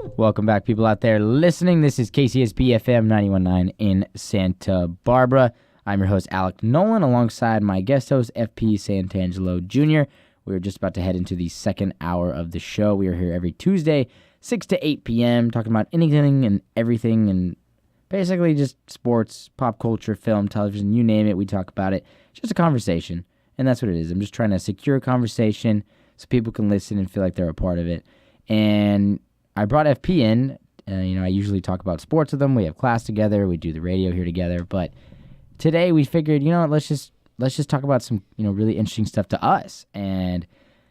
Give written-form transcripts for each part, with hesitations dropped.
Welcome back, people out there listening. This is KCSB FM 91.9 in Santa Barbara. I'm your host, Alec Nolan, alongside my guest host, FP Santangelo Jr. We're just about to head into the second hour of the show. We are here every Tuesday, 6 to 8 p.m., talking about anything and everything, and basically just sports, pop culture, film, television, you name it, we talk about it. It's just a conversation, and that's what it is. I'm just trying to secure a conversation so people can listen and feel like they're a part of it. And I brought FP in. I usually talk about sports with him. We have class together. We do the radio here together. But today we figured, let's just talk about some, really interesting stuff to us. And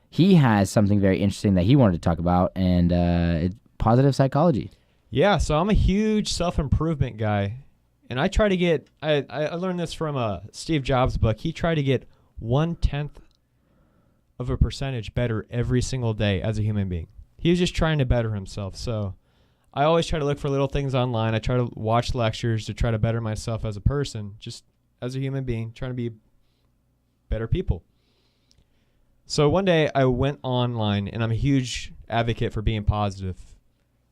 he has something very interesting that he wanted to talk about, and it's positive psychology. Yeah, so I'm a huge self-improvement guy. And I try to get, I learned this from a Steve Jobs book. He tried to get 0.1% better every single day as a human being. He was just trying to better himself. So I always try to look for little things online. I try to watch lectures to try to better myself as a person, just as a human being, trying to be better people. So one day I went online, and I'm a huge advocate for being positive,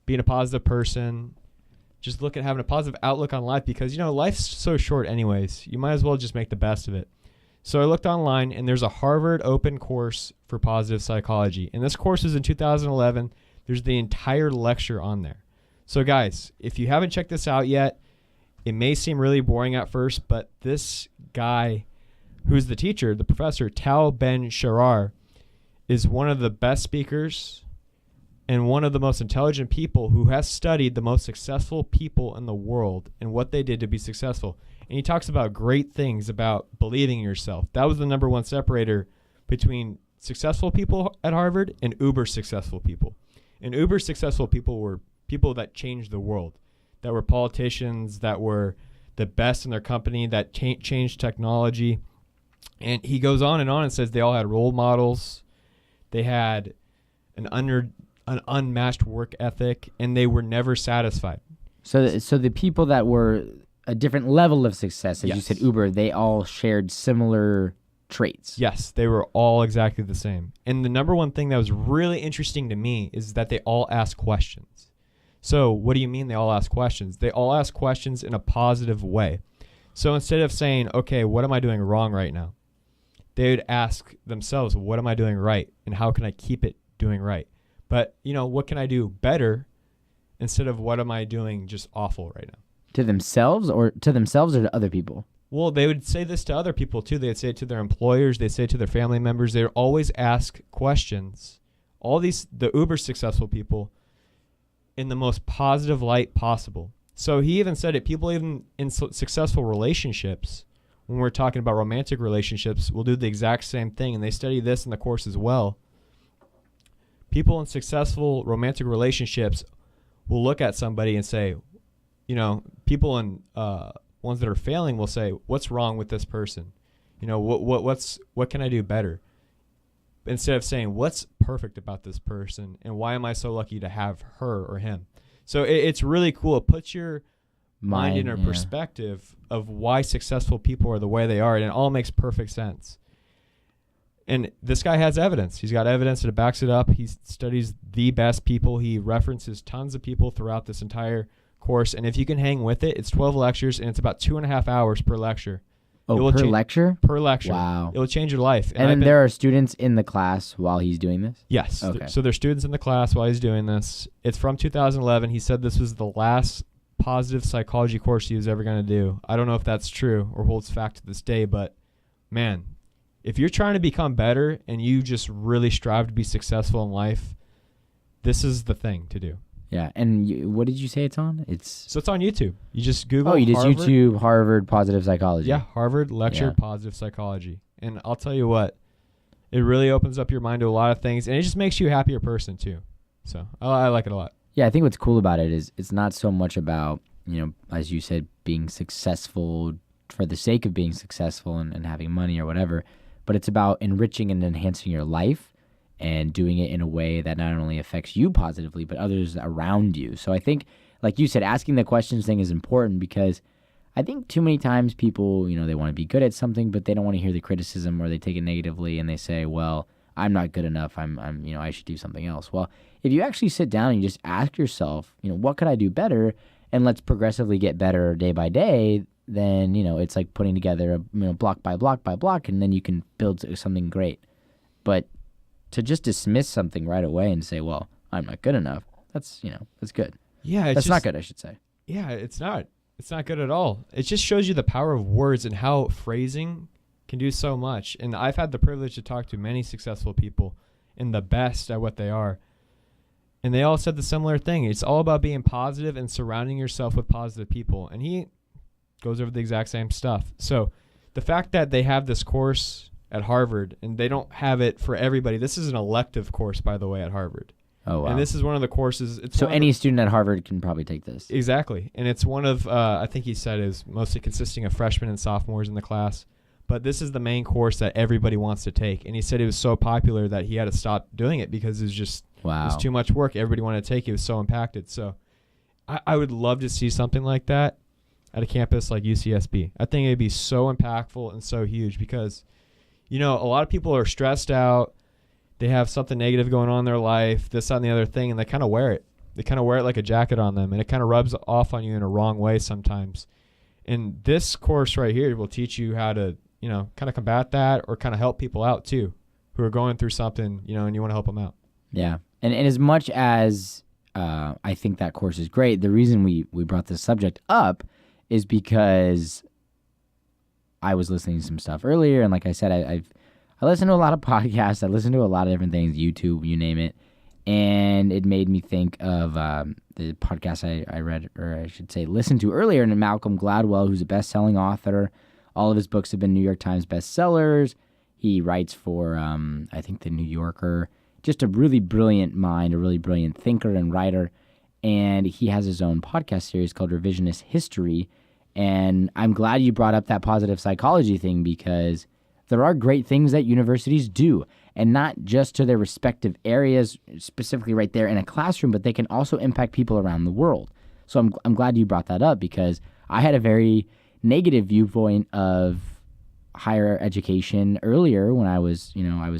being a positive person, just look at having a positive outlook on life because, life's so short anyways. You might as well just make the best of it. So I looked online, and there's a Harvard open course for positive psychology. And this course is in 2011. There's the entire lecture on there. So guys, if you haven't checked this out yet, it may seem really boring at first, but this guy who's the teacher, the professor, Tal Ben-Shahar, is one of the best speakers and one of the most intelligent people who has studied the most successful people in the world and what they did to be successful. And he talks about great things about believing in yourself. That was the number one separator between successful people at Harvard and uber successful people. And uber successful people were people that changed the world, that were politicians, that were the best in their company, that changed technology. And he goes on and says they all had role models. They had an unmatched work ethic, and they were never satisfied. So the people that were a different level of success, as you said, Uber, they all shared similar traits. Yes, they were all exactly the same. And the number one thing that was really interesting to me is that they all ask questions. So what do you mean they all ask questions? They all ask questions in a positive way. So instead of saying, okay, what am I doing wrong right now? They would ask themselves, what am I doing right? And how can I keep it doing right? But, what can I do better instead of what am I doing just awful right now? To themselves or to other people? Well, they would say this to other people too. They'd say it to their employers. They'd say it to their family members. They'd always ask questions. All the uber successful people in the most positive light possible. So he even said it. People even in successful relationships, when we're talking about romantic relationships, will do the exact same thing. And they study this in the course as well. People in successful romantic relationships will look at somebody and say, people in ones that are failing will say, what's wrong with this person? What can I do better? Instead of saying, what's perfect about this person and why am I so lucky to have her or him? So it's really cool. It puts your mind in a perspective of why successful people are the way they are, and it all makes perfect sense. And this guy has evidence. He's got evidence that backs it up. He studies the best people. He references tons of people throughout this entire course. And if you can hang with it, it's 12 lectures, and it's about 2.5 hours per lecture. Oh, per lecture? Per lecture. Wow. It will change your life. And then there are students in the class while he's doing this? Yes. Okay. So there's students in the class while he's doing this. It's from 2011. He said this was the last positive psychology course he was ever going to do. I don't know if that's true or holds fact to this day, but man, if you're trying to become better and you just really strive to be successful in life, this is the thing to do. Yeah, and what did you say it's on? So it's on YouTube. You just Google Harvard. YouTube Harvard Positive Psychology. Yeah, Harvard Lecture Positive Psychology. And I'll tell you what, it really opens up your mind to a lot of things, and it just makes you a happier person too. So I like it a lot. Yeah, I think what's cool about it is it's not so much about, as you said, being successful for the sake of being successful and having money or whatever, but it's about enriching and enhancing your life and doing it in a way that not only affects you positively, but others around you. So I think, like you said, asking the questions thing is important because I think too many times people, they want to be good at something, but they don't want to hear the criticism or they take it negatively and they say, well, I'm not good enough. I should do something else. Well, if you actually sit down and you just ask yourself, what could I do better? And let's progressively get better day by day, then, it's like putting together a, block by block by block, and then you can build something great. But to just dismiss something right away and say, well, I'm not good enough, that's good. Yeah. That's not good, I should say. Yeah, it's not. It's not good at all. It just shows you the power of words and how phrasing can do so much. And I've had the privilege to talk to many successful people and the best at what they are. And they all said the similar thing. It's all about being positive and surrounding yourself with positive people. And he goes over the exact same stuff. So the fact that they have this course at Harvard and they don't have it for everybody. This is an elective course, by the way, at Harvard. Oh, wow. And this is one of the courses. So any student at Harvard can probably take this. Exactly. And it's one of, I think he said, is mostly consisting of freshmen and sophomores in the class. But this is the main course that everybody wants to take. And he said it was so popular that he had to stop doing it because it was just it was too much work. Everybody wanted to take it. It was so impacted. So I would love to see something like that at a campus like UCSB. I think it'd be so impactful and so huge because, a lot of people are stressed out. They have something negative going on in their life, this, that, and the other thing, and they kind of wear it. They kind of wear it like a jacket on them, and it kind of rubs off on you in a wrong way sometimes. And this course right here will teach you how to, kind of combat that or kind of help people out too who are going through something, and you want to help them out. Yeah. And as much as I think that course is great, the reason we brought this subject up is because I was listening to some stuff earlier, and like I said, I listen to a lot of podcasts. I listen to a lot of different things, YouTube, you name it. And it made me think of the podcast I read, or I should say listened to earlier, and Malcolm Gladwell, who's a best-selling author. All of his books have been New York Times bestsellers. He writes for, I think, The New Yorker. Just a really brilliant mind, a really brilliant thinker and writer. And he has his own podcast series called Revisionist History. And I'm glad you brought up that positive psychology thing because there are great things that universities do, and not just to their respective areas, specifically right there in a classroom, but they can also impact people around the world. So I'm glad you brought that up because I had a very negative viewpoint of higher education earlier when I was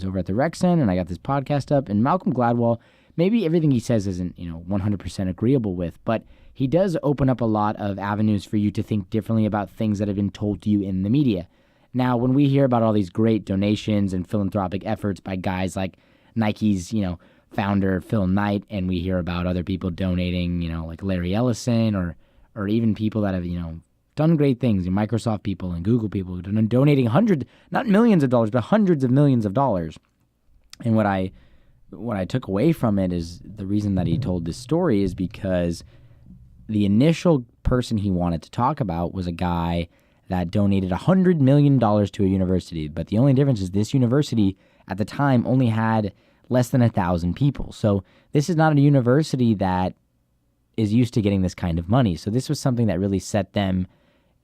over at the Rec Center and I got this podcast up, and Malcolm Gladwell, maybe everything he says isn't, 100% agreeable with, but he does open up a lot of avenues for you to think differently about things that have been told to you in the media. Now, when we hear about all these great donations and philanthropic efforts by guys like Nike's, founder Phil Knight, and we hear about other people donating, like Larry Ellison or even people that have, done great things, Microsoft people and Google people donating not millions of dollars, but hundreds of millions of dollars. And what I took away from it is the reason that he told this story is because the initial person he wanted to talk about was a guy that donated $100 million to a university. But the only difference is this university at the time only had less than 1,000 people. So this is not a university that is used to getting this kind of money. So this was something that really set them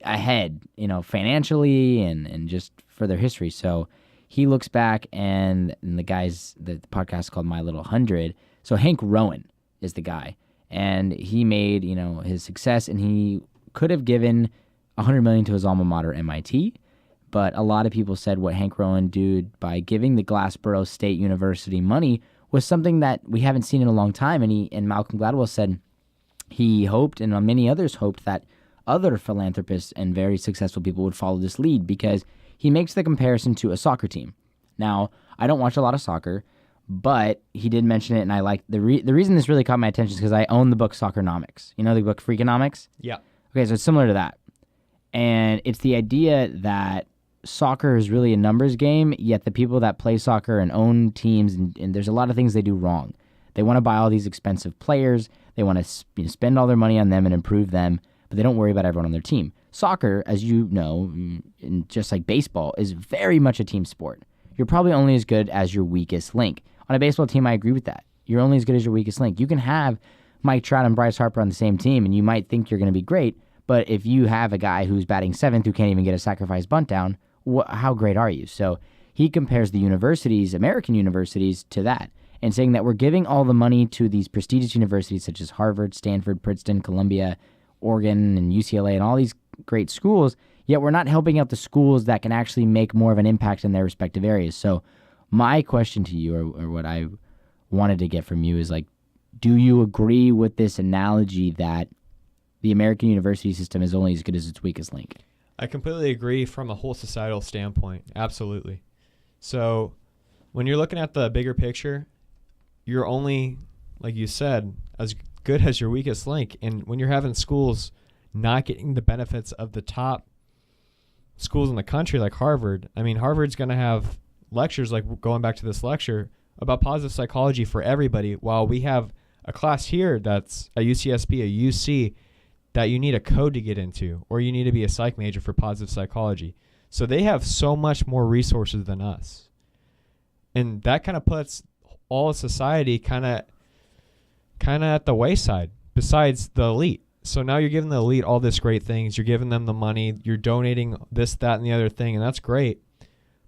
ahead, financially and just for their history. So he looks back and the podcast is called My Little 100. So Hank Rowan is the guy. And he made, his success, and he could have given $100 million to his alma mater, MIT, but a lot of people said what Hank Rowan did by giving the Glassboro State University money was something that we haven't seen in a long time. And Malcolm Gladwell said he hoped, and many others hoped, that other philanthropists and very successful people would follow this lead because he makes the comparison to a soccer team. Now, I don't watch a lot of soccer, but he did mention it, and I like the reason this really caught my attention is because I own the book Soccernomics. You know the book Freakonomics? Yeah. Okay, so it's similar to that. And it's the idea that soccer is really a numbers game, yet the people that play soccer and own teams, and there's a lot of things they do wrong. They want to buy all these expensive players. They want to spend all their money on them and improve them, but they don't worry about everyone on their team. Soccer, as you know, and just like baseball, is very much a team sport. You're probably only as good as your weakest link. On a baseball team, I agree with that. You're only as good as your weakest link. You can have Mike Trout and Bryce Harper on the same team, and you might think you're going to be great, but if you have a guy who's batting seventh who can't even get a sacrifice bunt down, how great are you? So he compares the universities, American universities, to that, and saying that we're giving all the money to these prestigious universities such as Harvard, Stanford, Princeton, Columbia, Oregon, and UCLA, and all these great schools, yet we're not helping out the schools that can actually make more of an impact in their respective areas. So My question to you, or what I wanted to get from you, is like, do you agree with this analogy that the American university system is only as good as its weakest link? I completely agree from a whole societal standpoint. Absolutely. So when you're looking at the bigger picture, you're only, like you said, as good as your weakest link. And when you're having schools not getting the benefits of the top schools in the country, like Harvard, I mean, Harvard's going to have lectures, like going back to this lecture, about positive psychology for everybody, while we have a class here that's a UCSB, a UC, that you need a code to get into, or you need to be a psych major for positive psychology. So they have so much more resources than us. And that kind of puts all of society kind of at the wayside, besides the elite. So now you're giving the elite all this great things. You're giving them the money. You're donating this, that, and the other thing, and that's great.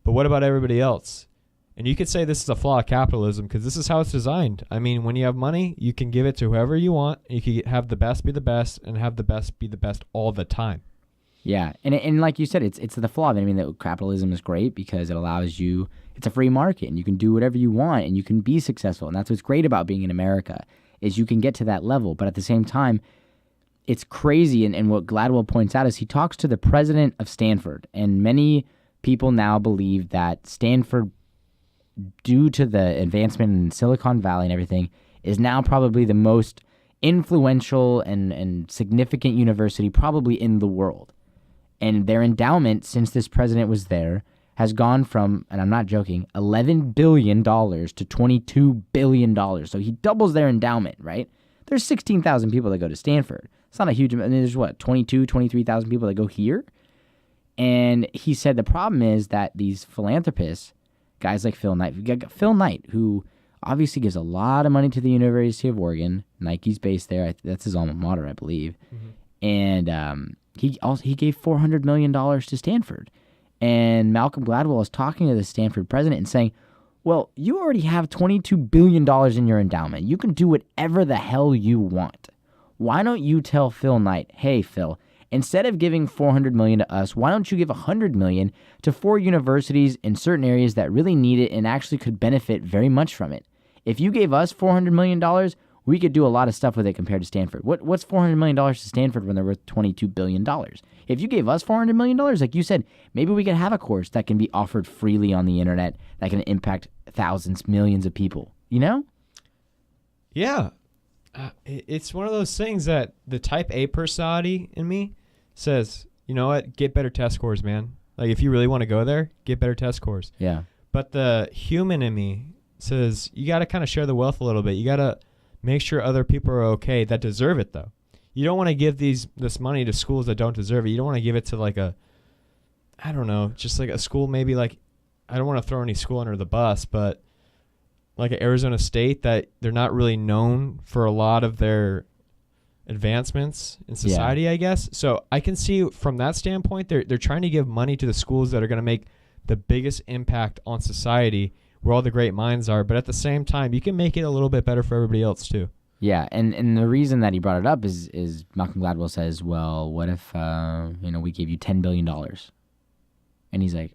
But what about everybody else? And you could say this is a flaw of capitalism, because this is how it's designed. I mean, when you have money, you can give it to whoever you want. You can have the best be the best, and have the best be the best all the time. Yeah, and like you said, it's the flaw of it. I mean, that capitalism is great because it allows you, it's a free market, and you can do whatever you want, and you can be successful. And that's what's great about being in America, is you can get to that level. But at the same time, it's crazy, and what Gladwell points out is he talks to the president of Stanford, and many people now believe that Stanford, due to the advancement in Silicon Valley and everything, is now probably the most influential and significant university probably in the world. And their endowment, since this president was there, has gone from, and I'm not joking, $11 billion to $22 billion. So he doubles their endowment, right? There's 16,000 people that go to Stanford. It's not a huge amount. I mean, there's 23,000 people that go here. And he said the problem is that these philanthropists, guys like Phil Knight, who obviously gives a lot of money to the University of Oregon. Nike's based there. That's his alma mater, I believe. Mm-hmm. And he gave $400 million to Stanford. And Malcolm Gladwell is talking to the Stanford president and saying, well, you already have $22 billion in your endowment. You can do whatever the hell you want. Why don't you tell Phil Knight, hey, Phil, instead of giving $400 million to us, why don't you give $100 million to 4 universities in certain areas that really need it and actually could benefit very much from it? If you gave us $400 million, we could do a lot of stuff with it compared to Stanford. What's $400 million to Stanford when they're worth $22 billion? If you gave us $400 million, like you said, maybe we could have a course that can be offered freely on the internet that can impact thousands, millions of people, you know? Yeah. It's one of those things that the type A personality in me says, you know what, get better test scores, man. Like, if you really want to go there, get better test scores. Yeah. But the human in me says, you got to kind of share the wealth a little bit. You got to make sure other people are okay that deserve it, though. You don't want to give this money to schools that don't deserve it. You don't want to give it to like I don't know, just like a school maybe like, I don't want to throw any school under the bus, but like at Arizona State, that they're not really known for a lot of their advancements in society, yeah. I guess. So I can see from that standpoint, they're trying to give money to the schools that are going to make the biggest impact on society, where all the great minds are. But at the same time, you can make it a little bit better for everybody else too. Yeah, and the reason that he brought it up is Malcolm Gladwell says, well, what if we gave you $10 billion? And he's like,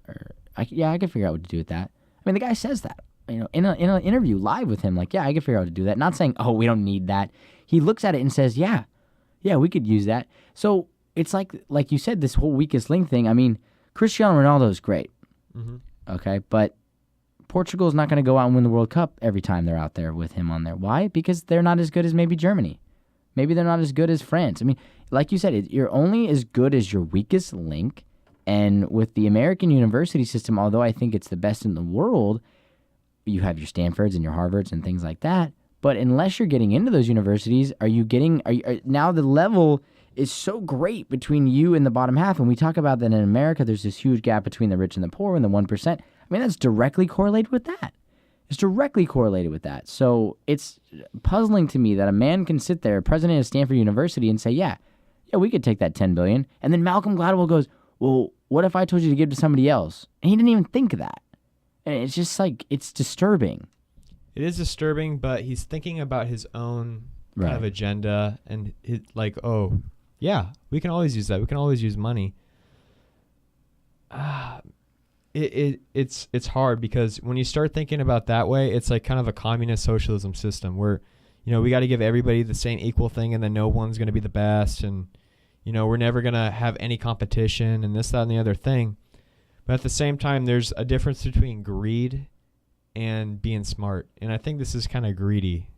I can figure out what to do with that. I mean, the guy says that. In an interview live with him, like, yeah, I can figure out how to do that. Not saying, oh, we don't need that. He looks at it and says, yeah, we could use that. So it's like you said, this whole weakest link thing. I mean, Cristiano Ronaldo is great, mm-hmm. Okay, but Portugal is not going to go out and win the World Cup every time they're out there with him on there. Why? Because they're not as good as maybe Germany. Maybe they're not as good as France. I mean, like you said, you're only as good as your weakest link. And with the American university system, although I think it's the best in the world, you have your Stanfords and your Harvards and things like that. But unless you're getting into those universities, now the level is so great between you and the bottom half. And we talk about that in America, there's this huge gap between the rich and the poor and the 1%. I mean, that's directly correlated with that. It's directly correlated with that. So it's puzzling to me that a man can sit there, president of Stanford University, and say, yeah, we could take that $10 billion. And then Malcolm Gladwell goes, well, what if I told you to give to somebody else? And he didn't even think of that. And it's just like, it's disturbing. It is disturbing, but he's thinking about his own kind of agenda, and oh, yeah, we can always use that. We can always use money. It's hard because when you start thinking about that way, it's like kind of a communist socialism system where, we got to give everybody the same equal thing, and then no one's going to be the best, and we're never going to have any competition and this, that, and the other thing. But at the same time, there's a difference between greed and being smart, and I think this is kind of greedy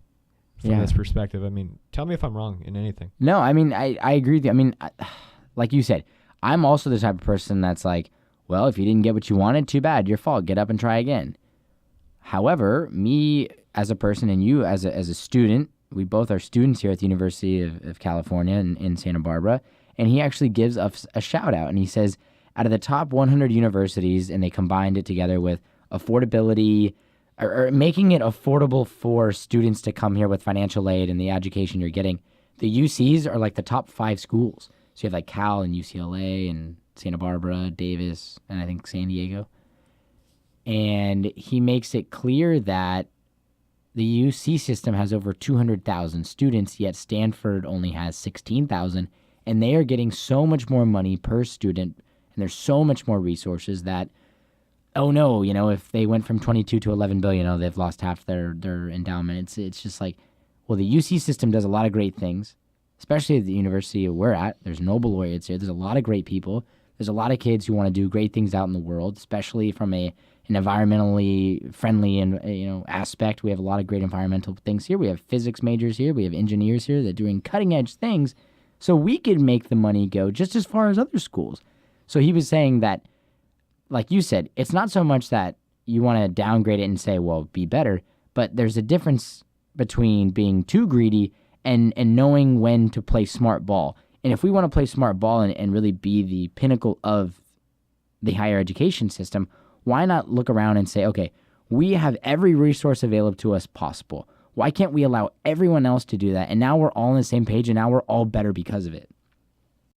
from this perspective. I mean, tell me if I'm wrong in anything. No, I mean, I agree with you. I mean, like you said, I'm also the type of person that's like, well, if you didn't get what you wanted, too bad, your fault. Get up and try again. However, me as a person and you as a student, we both are students here at the University of California in Santa Barbara, and he actually gives us a shout out, and he says, out of the top 100 universities, and they combined it together with affordability, or making it affordable for students to come here with financial aid and the education you're getting, the UCs are like the top 5 schools. So you have like Cal and UCLA and Santa Barbara, Davis, and I think San Diego. And he makes it clear that the UC system has over 200,000 students, yet Stanford only has 16,000, and they are getting so much more money per student, and there's so much more resources that, oh no, if they went from 22 to 11 billion, they've lost half their endowment. It's just like, well, the UC system does a lot of great things, especially at the university we're at. There's Nobel laureates here. There's a lot of great people. There's a lot of kids who want to do great things out in the world, especially from an environmentally friendly and aspect. We have a lot of great environmental things here. We have physics majors here. We have engineers here that are doing cutting edge things. So we could make the money go just as far as other schools. So he was saying that, like you said, it's not so much that you want to downgrade it and say, well, be better, but there's a difference between being too greedy and knowing when to play smart ball. And if we want to play smart ball and really be the pinnacle of the higher education system, why not look around and say, okay, we have every resource available to us possible. Why can't we allow everyone else to do that? And now we're all on the same page, and now we're all better because of it.